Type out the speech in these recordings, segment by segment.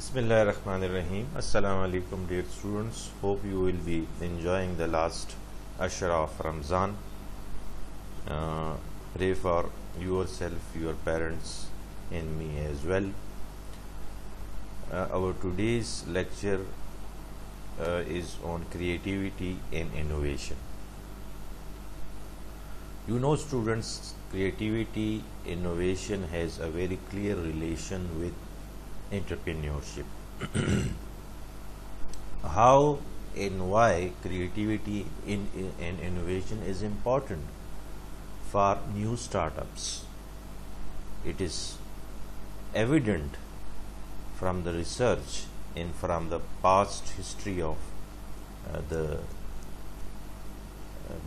Bismillahirrahmanirrahim. Assalamu alaikum, dear students. Hope you will be enjoying the last Ashra of Ramzan. Pray for yourself, your parents, and me as well. Our today's lecture is on creativity and innovation. You know, students, creativity, innovation has a very clear relation with entrepreneurship. How and why creativity and innovation is important for new startups? It is evident from the research and from the past history of the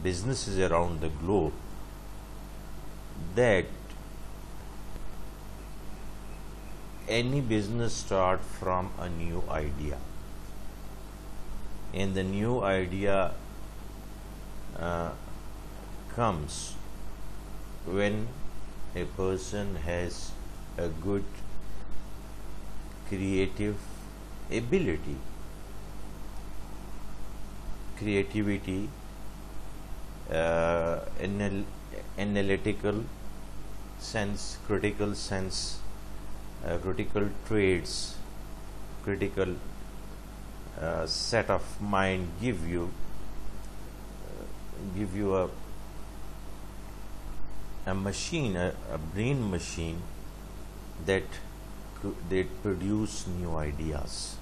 businesses around the globe that any business starts from a new idea, and the new idea comes when a person has a good creative ability. Creativity, analytical sense, critical sense, critical traits, critical set of mind give you a machine, a brain machine that produce new ideas,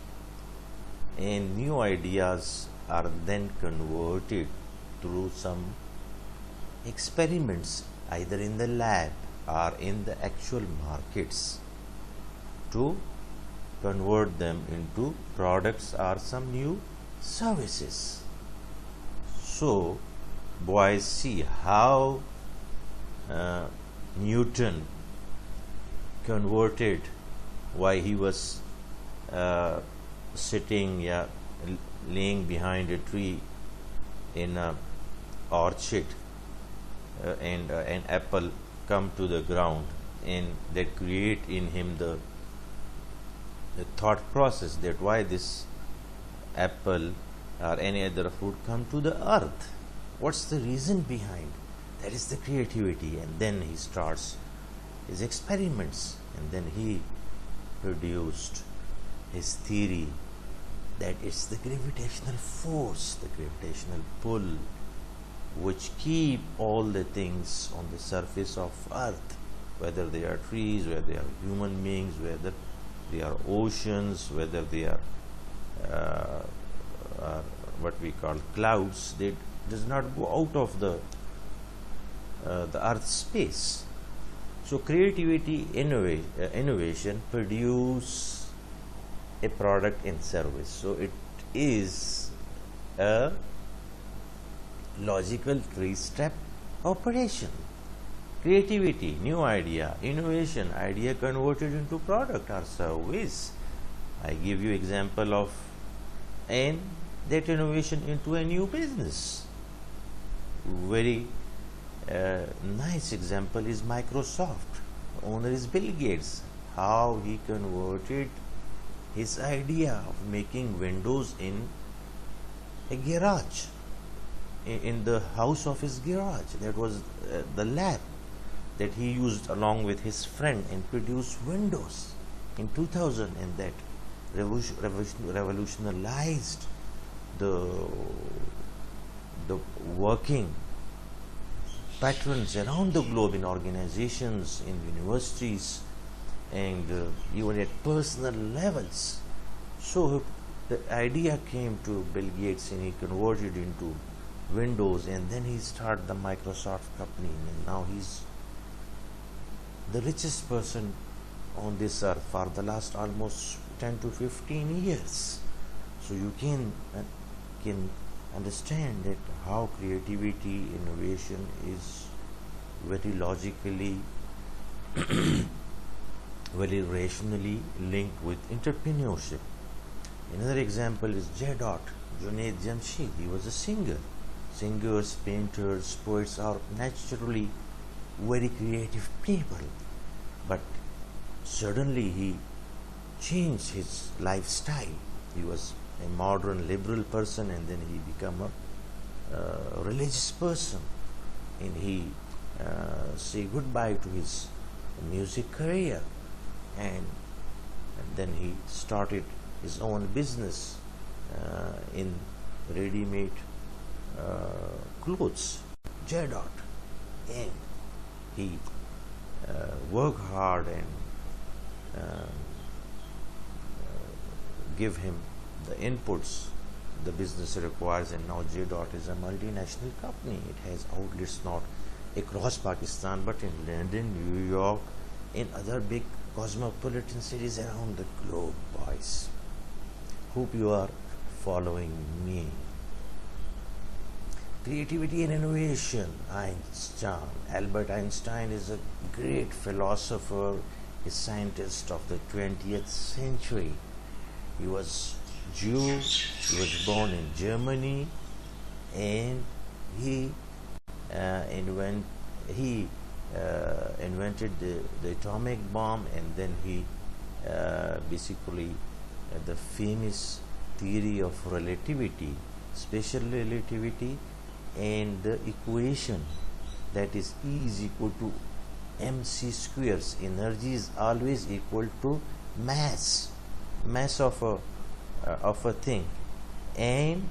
and new ideas are then converted through some experiments either in the lab or in the actual markets to convert them into products or some new services. So, boys, see how Newton converted while he was sitting, laying behind a tree in an orchard, and an apple come to the ground, and that create in him the thought process that why this apple or any other fruit come to the earth. What's the reason behind? That is the creativity. And then he starts his experiments, and then he produced his theory that it's the gravitational force, the gravitational pull, which keep all the things on the surface of earth, whether they are trees, whether they are human beings, whether they are oceans, whether they are what we call clouds. They does not go out of the earth's space. So creativity, innovation produce a product and service. So it is a logical three-step operation. Creativity, new idea; innovation, idea converted into product or service. I give you example of and that innovation into a new business. Very nice example is Microsoft. The owner is Bill Gates. How he converted his idea of making windows in a garage, in the house of his garage. That was the lab that he used along with his friend and produced Windows in 2000, and that revolutionized the working patterns around the globe in organizations, in universities, and even at personal levels. So the idea came to Bill Gates, and he converted into Windows, and then he started the Microsoft company, and now he's the richest person on this earth for the last almost 10 to 15 years. So you can understand that how creativity, innovation is very logically, very rationally linked with entrepreneurship. Another example is Junaid Jamshid. He was a singer. Singers, painters, poets are naturally very creative people, but suddenly he changed his lifestyle. He was a modern liberal person, and then he became a religious person, and he say goodbye to his music career, and then he started his own business in ready-made clothes, J. And he worked hard and give him the inputs the business requires, and now J. is a multinational company. It has outlets not across Pakistan but in London, New York, and other big cosmopolitan cities around the globe, boys. Hope you are following me. Creativity and innovation. Albert Einstein is a great philosopher, a scientist of the 20th century. He was Jew, he was born in Germany, and he invented the atomic bomb, and then he basically the famous theory of relativity, special relativity, and the equation that is E is equal to mc squares. Energy is always equal to mass of a thing, and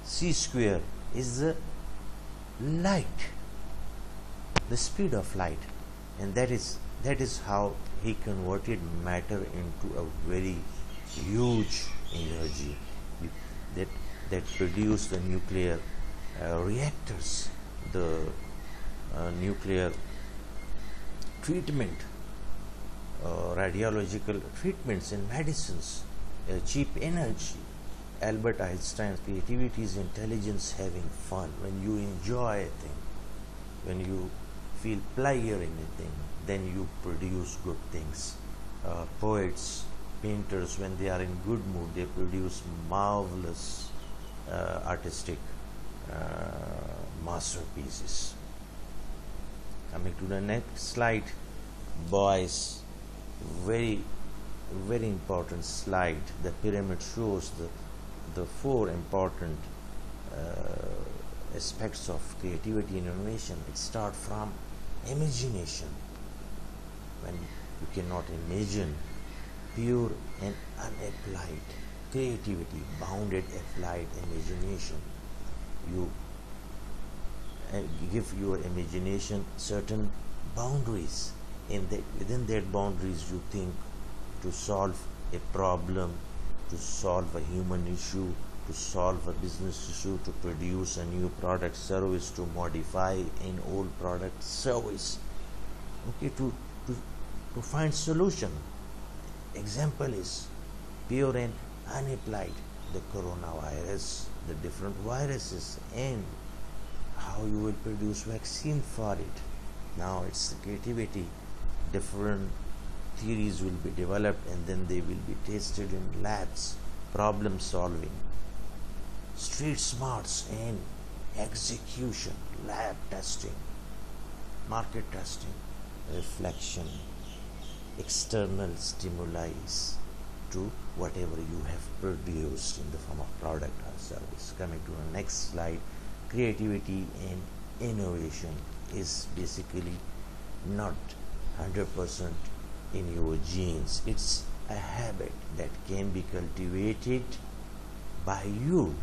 c square is the light, the speed of light, and that is how he converted matter into a very huge energy that produced the nuclear reactors, the nuclear treatment, radiological treatments and medicines, cheap energy. Albert Einstein's creativity is intelligence having fun. When you enjoy a thing, when you feel pleasure in a thing, then you produce good things. Poets, painters, when they are in good mood, they produce marvelous artistic masterpieces. Coming to the next slide, boys, very important slide. The pyramid shows the four important aspects of creativity and innovation. It starts from imagination. When you cannot imagine, pure and unapplied creativity, bounded applied imagination, you give your imagination certain boundaries, and within that boundaries you think to solve a problem, to solve a human issue, to solve a business issue, to produce a new product, service, to modify an old product, service, okay, to find solution. Example is pure and unapplied, the coronavirus, the different viruses, and how you will produce vaccine for it. Now it's the creativity. Different theories will be developed, and then they will be tested in labs. Problem solving, street smarts, and execution, lab testing, market testing, reflection, external stimuli to whatever you have produced in the form of product or service. Coming to the next slide, creativity and innovation is basically not 100% in your genes. It's a habit that can be cultivated by you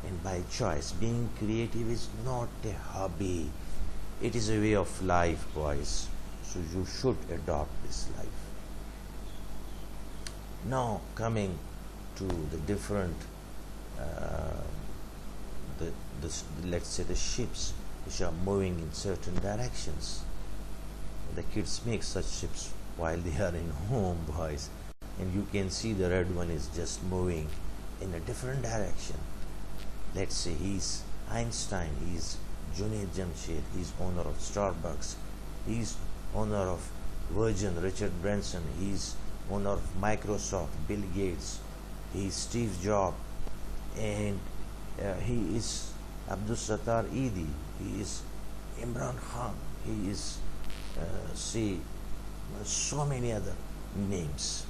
and by choice. Being creative is not a hobby, it is a way of life, boys. So you should adopt this life. Now coming to the different let's say the ships which are moving in certain directions. The kids make such ships while they are in home, boys, and you can see the red one is just moving in a different direction. Let's say he's Einstein, he's Junaid Jamshed, he's owner of Starbucks, he's owner of Virgin, Richard Branson, he's owner of Microsoft, Bill Gates, he's Steve Jobs, and he is Abdul Sattar Eidi, he is Imran Khan, he is say so many other names.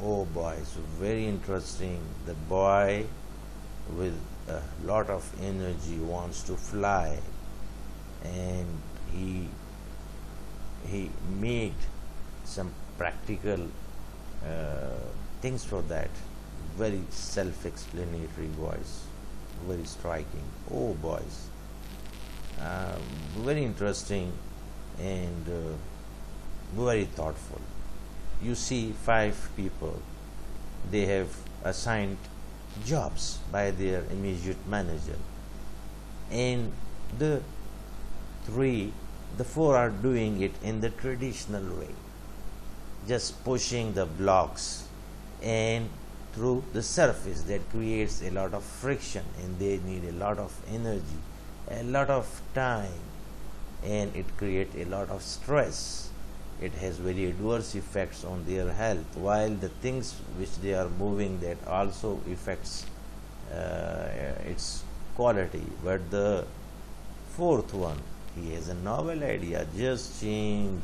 Oh boy, so very interesting. The boy with a lot of energy wants to fly, and he made some practical things for that. Very self-explanatory voice, very striking. Oh boys, very interesting and very thoughtful. You see, 5 people, they have assigned jobs by their immediate manager, and the three the four are doing it in the traditional way, just pushing the blocks and through the surface. That creates a lot of friction, and they need a lot of energy, a lot of time, and it creates a lot of stress. It has very adverse effects on their health, while the things which they are moving, that also affects its quality. But the fourth one, he has a novel idea: just change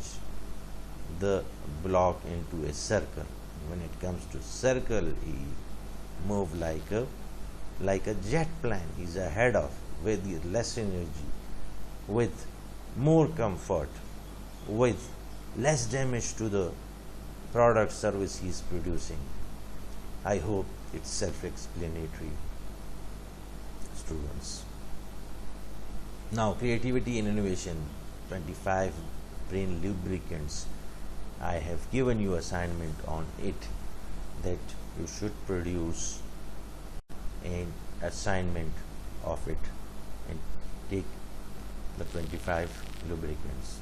the block into a circle. When it comes to circle, he move like a jet plane. He's ahead of, with less energy, with more comfort, with less damage to the product service he is producing. I hope it's self-explanatory, students. Now, creativity and innovation, 25 brain lubricants. I have given you assignment on it, that you should produce an assignment of it and take the 25 lubricants.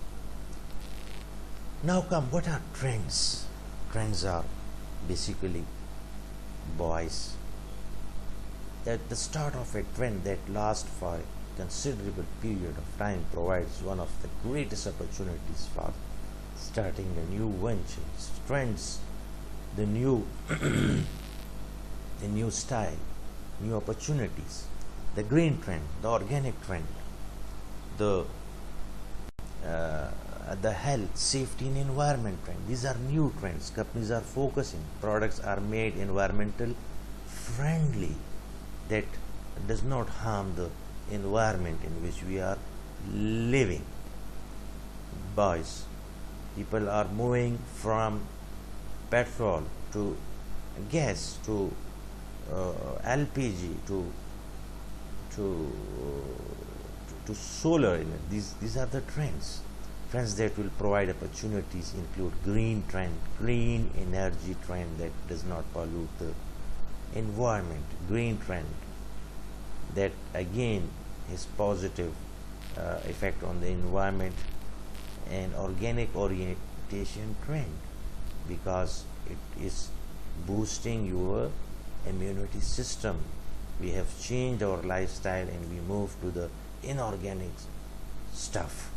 Now come, what are trends? Trends are basically, boys, that the start of a trend that lasts for a considerable period of time provides one of the greatest opportunities for starting a new venture. Trends, the new the new style, new opportunities, the green trend, the organic trend, the health, safety and environment trend. These are new trends. Companies are focusing. Products are made environmental friendly, that does not harm the environment in which we are living. Boys, people are moving from petrol to gas to LPG to solar energy. These are the trends. Trends that will provide opportunities include green trend, clean energy trend that does not pollute the environment. Green trend that again has positive effect on the environment. And organic orientation trend, because it is boosting your immunity system. We have changed our lifestyle and we move to the inorganic stuff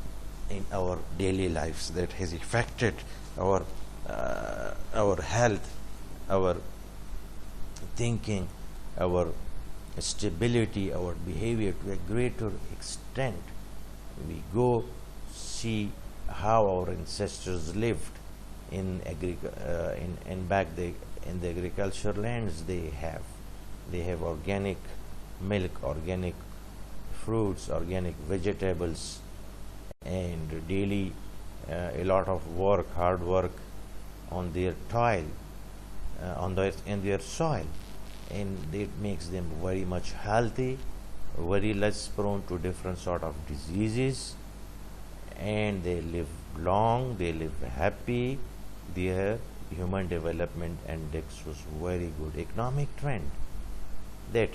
in our daily lives that has affected our health, our thinking, our stability, our behavior to a greater extent. We go see how our ancestors lived in the agricultural lands. They have organic milk, organic fruits, organic vegetables, and daily a lot of work, hard work on their toil, in their soil, and it makes them very much healthy, very less prone to different sort of diseases, and they live long, they live happy. Their human development index was very good. Economic trend, that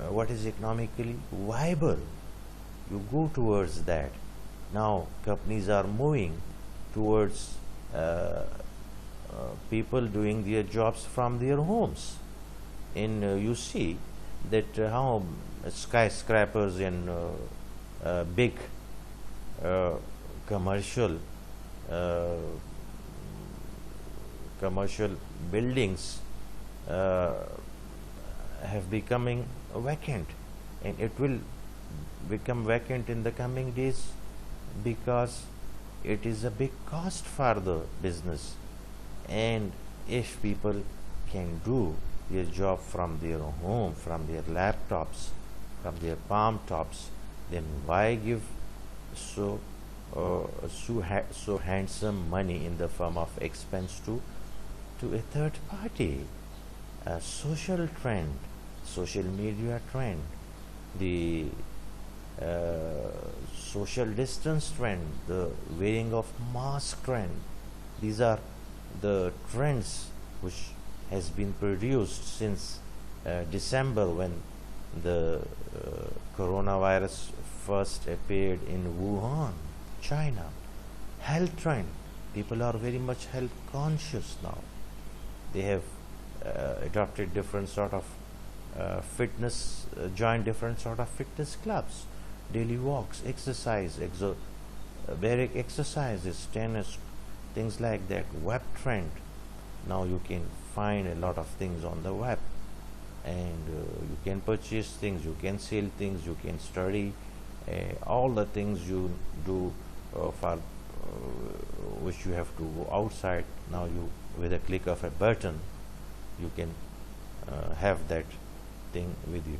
what is economically viable, you go towards that. Now companies are moving towards people doing their jobs from their homes, and you see that how skyscrapers and big commercial buildings have becoming vacant, and it will become vacant in the coming days, because it is a big cost for the business, and if people can do their job from their home, from their laptops, from their palm tops, then why give so so handsome money in the form of expense to a third party? A social trend, social media trend, the social distance trend, the wearing of mask trend. These are the trends which has been produced since December, when the coronavirus first appeared in Wuhan, China. Health trend. People are very much health conscious now. They have adopted different sort of fitness, joined different sort of fitness clubs, daily walks, exercise, baric exercises, tennis, things like that. Web trend. Now you can find a lot of things on the web, and you can purchase things, you can sell things, you can study all the things you do for which you have to go outside. Now you, with a click of a button, you can have that thing with you.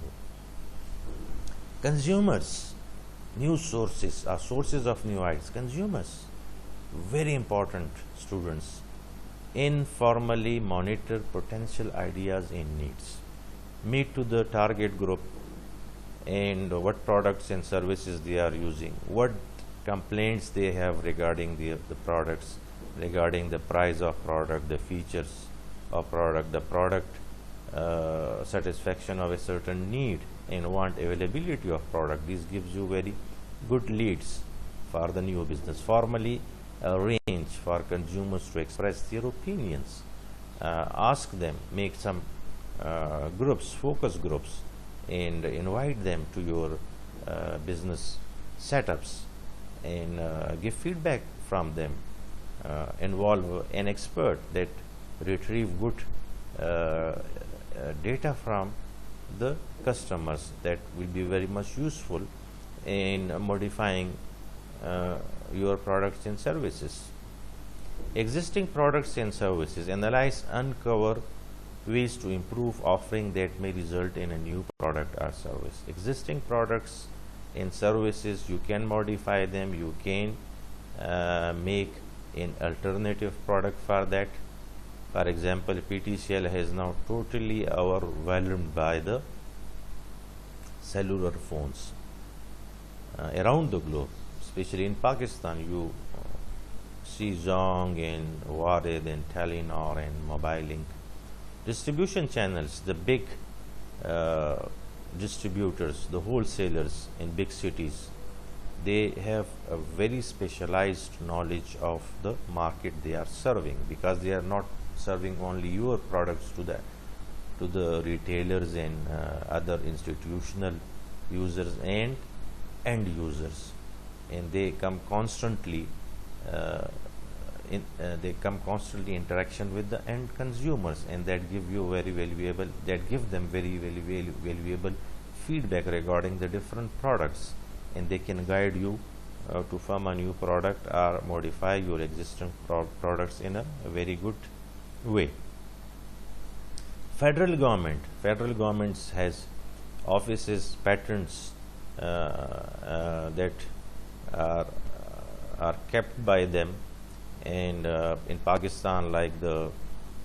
Consumers, news sources are sources of new ideas. Consumers, very important, students. Informally monitor potential ideas and needs. Meet to the target group and what products and services they are using, what complaints they have regarding the products, regarding the price of product, the features of product, the product satisfaction of a certain need, and want availability of product. This gives you very good leads for the new business. Formally arrange for consumers to express their opinions. Ask them, make some groups, focus groups, and invite them to your business setups, and give feedback from them. Involve an expert that retrieve good data from the customers that will be very much useful in modifying your products and services. Existing products and services. Analyze, uncover ways to improve offering that may result in a new product or service. Existing products and services, you can modify them, you can make an alternative product for that. For example, PTCL has now totally overwhelmed by the cellular phones around the globe, especially in Pakistan. You see Zong and Warid and Telenor and Mobilink. Distribution channels, the big distributors, the wholesalers in big cities, they have a very specialized knowledge of the market they are serving, because they are not serving only your products to the retailers and other institutional users and end users, and they come constantly interaction with the end consumers, and that give you very valuable, that give them very valuable feedback regarding the different products, and they can guide you to form a new product or modify your existing products in a very good way. Federal government has offices, patents that are kept by them, and in Pakistan, like the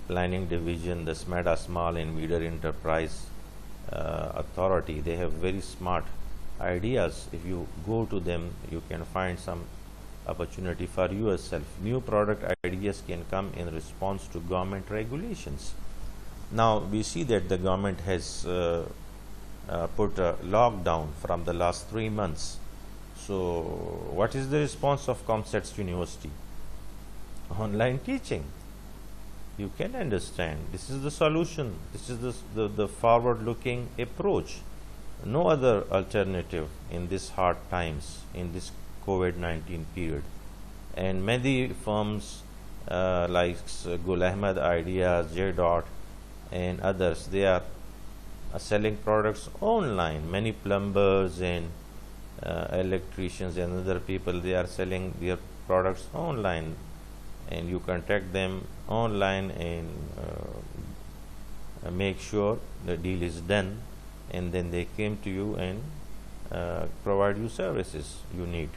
planning division, the SMEDA, Small and Medium Enterprise Authority, they have very smart ideas. If you go to them, you can find some opportunity for yourself. New product ideas can come in response to government regulations. Now we see that the government has put a lockdown from the last 3 months. So what is the response of ComSets University? Online teaching. You can understand, this is the solution, this is the forward-looking approach. No other alternative in these hard times, in this COVID-19 period. And many firms like Gul Ahmed Ideas, J. and others, they are selling products online. Many plumbers and electricians and other people, they are selling their products online. and you contact them online and make sure the deal is done, and then they came to you and provide you services you need.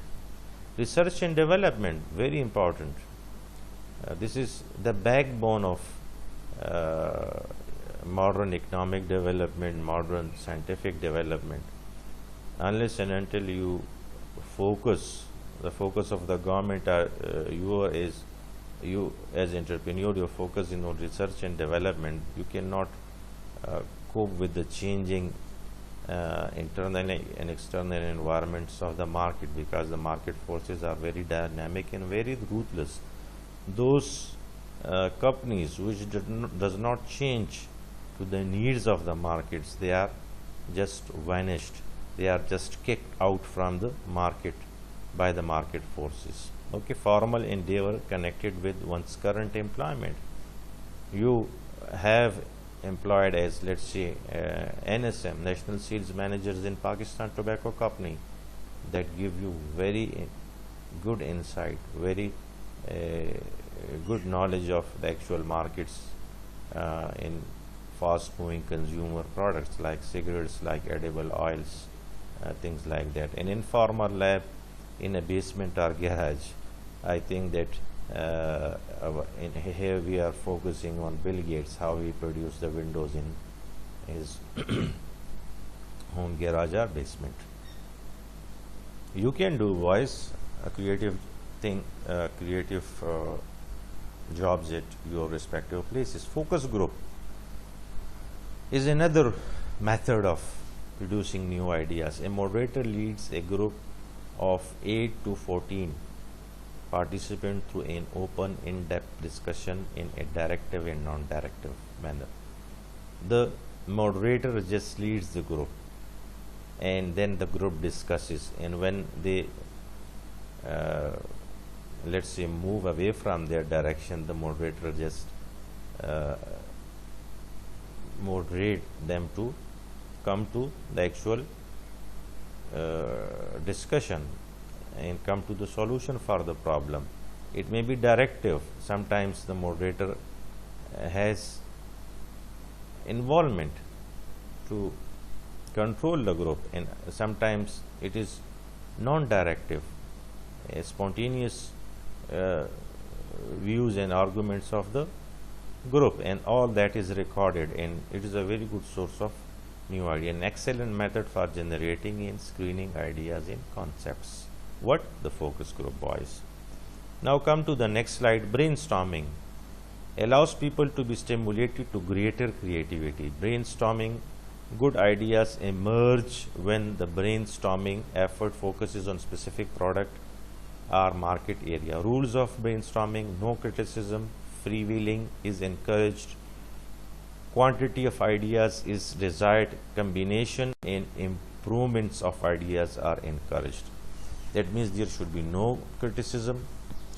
Research and development, very important. This is the backbone of modern economic development, modern scientific development. Unless and until you focus, the focus of the government, you as entrepreneur, you're focusing on research and development, you cannot cope with the changing internal and external environments of the market, because the market forces are very dynamic and very ruthless. Those companies which does not change to the needs of the markets, they are just vanished. They are just kicked out from the market by the market forces. Okay, formal endeavor connected with one's current employment. You have employed as, let's say, NSM, National Sales Managers in Pakistan Tobacco Company, that give you very good insight, very good knowledge of the actual markets in fast-moving consumer products like cigarettes, like edible oils, things like that. An informal lab in a basement or garage. I think that here we are focusing on Bill Gates, how he produced the windows in his home garage or basement. You can do voice, a creative thing, creative jobs at your respective places. Focus group is another method of producing new ideas. A moderator leads a group of 8 to 14 participants through an open, in-depth discussion in a directive and non-directive manner. The moderator just leads the group, and then the group discusses, and when they let's say move away from their direction, the moderator just moderate them to come to the actual discussion and come to the solution for the problem. It may be directive. Sometimes the moderator has involvement to control the group, and sometimes it is non-directive, spontaneous views and arguments of the group, and all that is recorded, and it is a very good source of new idea, an excellent method for generating and screening ideas and concepts. What? The focus group, boys. Now come to the next slide. Brainstorming allows people to be stimulated to greater creativity. Brainstorming, good ideas emerge when the brainstorming effort focuses on specific product or market area. Rules of brainstorming: no criticism, freewheeling is encouraged, quantity of ideas is desired, combination and improvements of ideas are encouraged. That means there should be no criticism.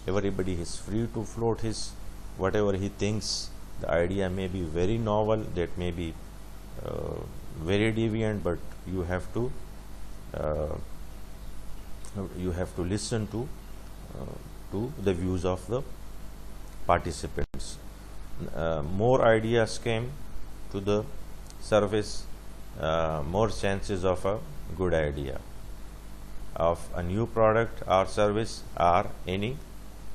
Everybody is free to float his whatever he thinks. The idea may be very novel, that may be very deviant, but you have to listen to the views of the participants. More ideas came to the surface, more chances of a good idea of a new product or service, or any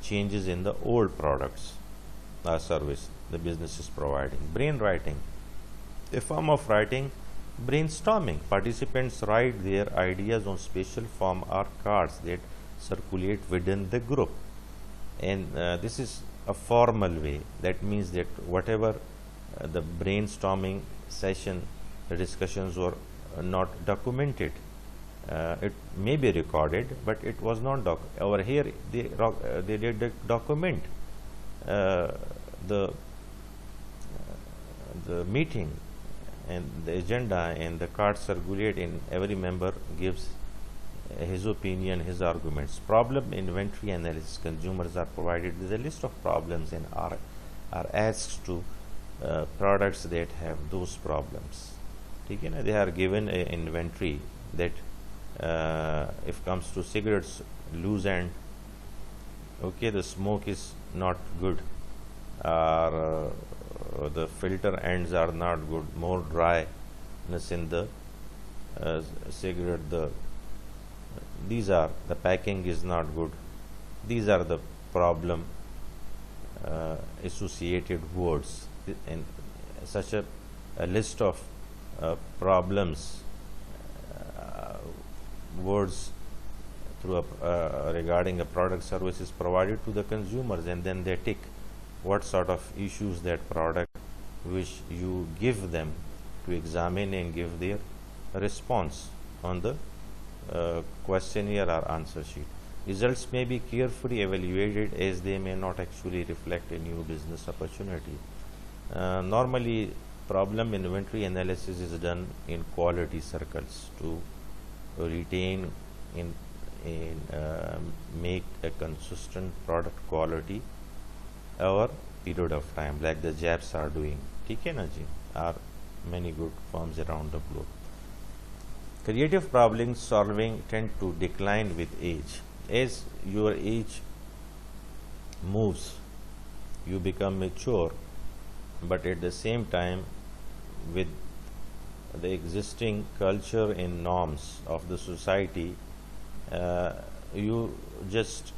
changes in the old products or service the business is providing. Brainwriting, a form of writing. Brainstorming, participants write their ideas on special form or cards that circulate within the group, and this is a formal way. That means that whatever the brainstorming session, the discussions were not documented. It may be recorded, but it was not over here. They did document the meeting and the agenda, and the cards circulate, and every member gives his opinion, his arguments. Problem inventory analysis. Consumers are provided with a list of problems and are asked to products that have those problems. They are given an inventory that if comes to cigarettes, loose end okay, the smoke is not good, or the filter ends are not good, more dryness in the cigarette, these are the packing is not good. These are the problem associated words, and such a list of problems words through regarding a product service is provided to the consumers, and then they tick what sort of issues that product which you give them to examine and give their response on the questionnaire or answer sheet. Results may be carefully evaluated as they may not actually reflect a new business opportunity. Normally, problem inventory analysis is done in quality circles to retain in make a consistent product quality over period of time, like the Japs are doing. ठीक है ना जी? Are many good firms around the globe. Creative problem solving tend to decline with age. As your age moves, you become mature, but at the same time, with the existing culture and norms of the society, you just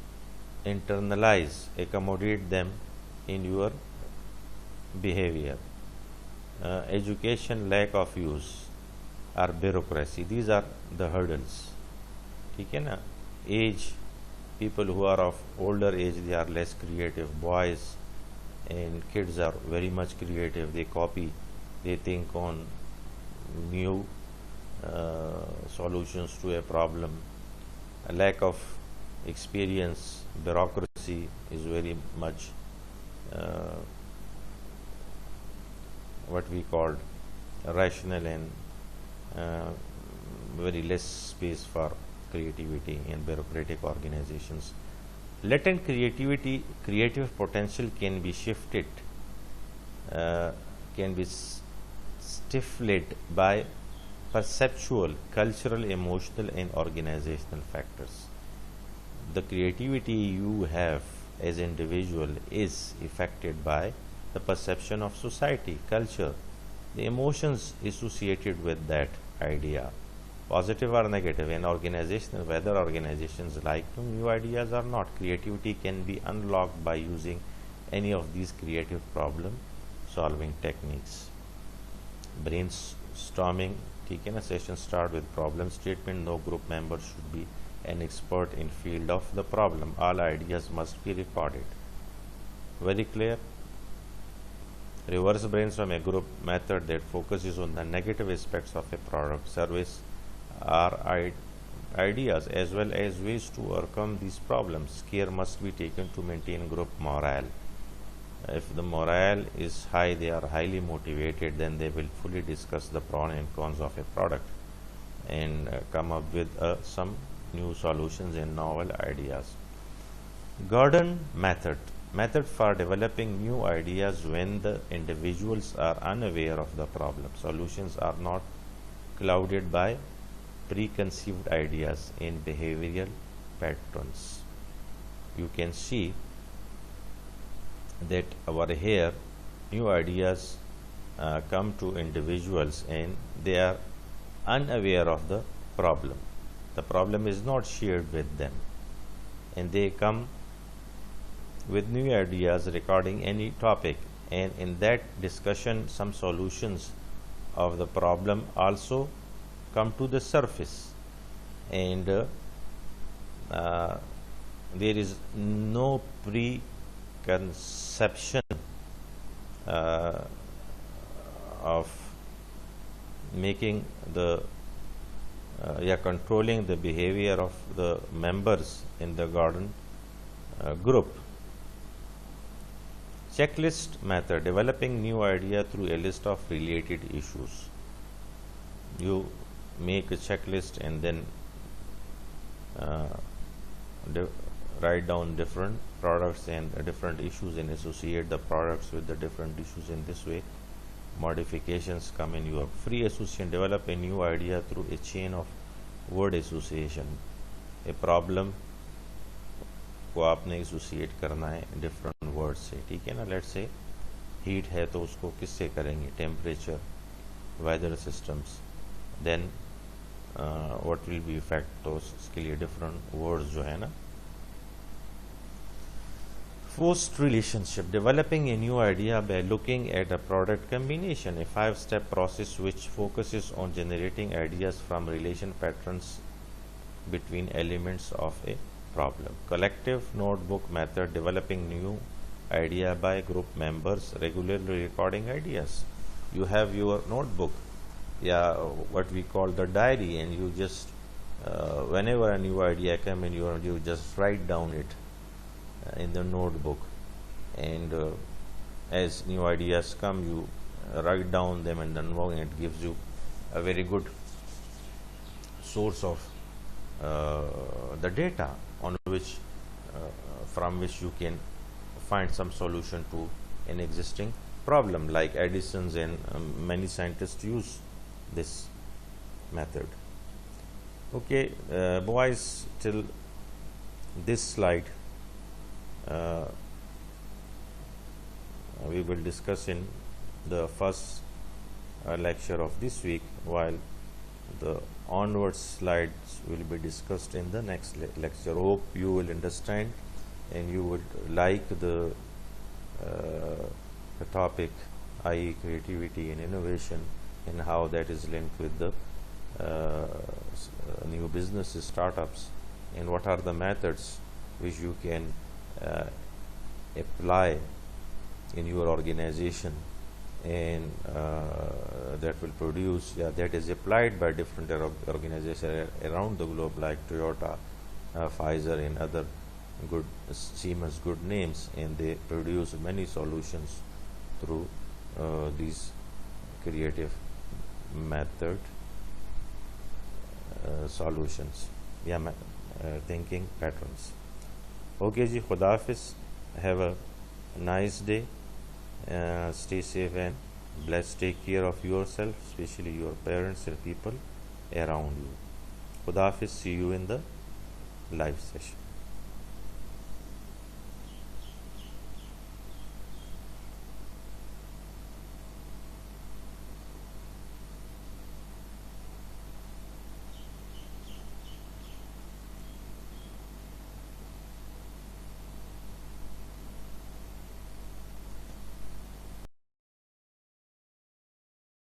internalize, accommodate them in your behavior. Education, lack of use, or bureaucracy, these are the hurdles. ठीक है ना? Age, people who are of older age, they are less creative. Boys and kids are very much creative. They copy, they think on new solutions to a problem. A lack of experience, bureaucracy is very much what we called rational, and very less space for creativity in bureaucratic organizations. Latent creativity, creative potential can be shifted, can be stifled by perceptual, cultural, emotional, and organizational factors. The creativity you have as an individual is affected by the perception of society, culture, the emotions associated with that idea, positive or negative, and organizational, whether organizations like new ideas or not. Creativity can be unlocked by using any of these creative problem solving techniques. Brainstorming, ठीक है ना? Session start with problem statement. No group member should be an expert in field of the problem. All ideas must be recorded. Very clear? Reverse brainstorm, a group method that focuses on the negative aspects of a product, service, or ideas, as well as ways to overcome these problems. Care must be taken to maintain group morale. If the morale is high, they are highly motivated, then they will fully discuss the pros and cons of a product and come up with some new solutions and novel ideas. Garden method for developing new ideas when the individuals are unaware of the problem. Solutions are not clouded by preconceived ideas and behavioral patterns. You can see that over here new ideas come to individuals and they are unaware of the problem. The problem is not shared with them, and they come with new ideas regarding any topic, and in that discussion some solutions of the problem also come to the surface, and there is no preconception of making the controlling the behavior of the members in the garden group. Checklist method, developing new idea through a list of related issues. You make a checklist and then write down different products and different issues and associate the products with the different issues. In this way, modifications come in your free association. Develop a new idea through a chain of word association. A problem उसको आपने associate करना है different word से, ठीक है ना। Let's say heat है तो उसको किससे करेंगे, temperature, weather systems, then what will be effect, तो उसके लिए डिफरेंट वर्ड्स जो है ना। Forced relationship, developing a new idea by looking at a product combination, a 5-step process which focuses on generating ideas from relation patterns between elements of a problem. Collective notebook method, developing new idea by group members, regularly recording ideas. You have your notebook, yeah, what we call the diary, and you just whenever a new idea come in, you just write down it in the notebook, and as new ideas come, you write down them, and then it gives you a very good source of the data on which from which you can find some solution to an existing problem, like Edison's, and many scientists use this method. Okay, boys, till this slide we will discuss in the first lecture of this week, while the onwards slides will be discussed in the next lecture. Hope you will understand and you would like the topic, i.e. creativity and innovation, and how that is linked with the new businesses, startups, and what are the methods which you can apply in your organization, and that will produce, that is applied by different organizations around the globe, like Toyota, Pfizer, and other good Siemens, good names, and they produce many solutions through these creative method solutions, thinking patterns. Okay ji, Khuda Hafiz, have a nice day, stay safe and blessed, take care of yourself, especially your parents and people around you. Khuda Hafiz, see you in the live session.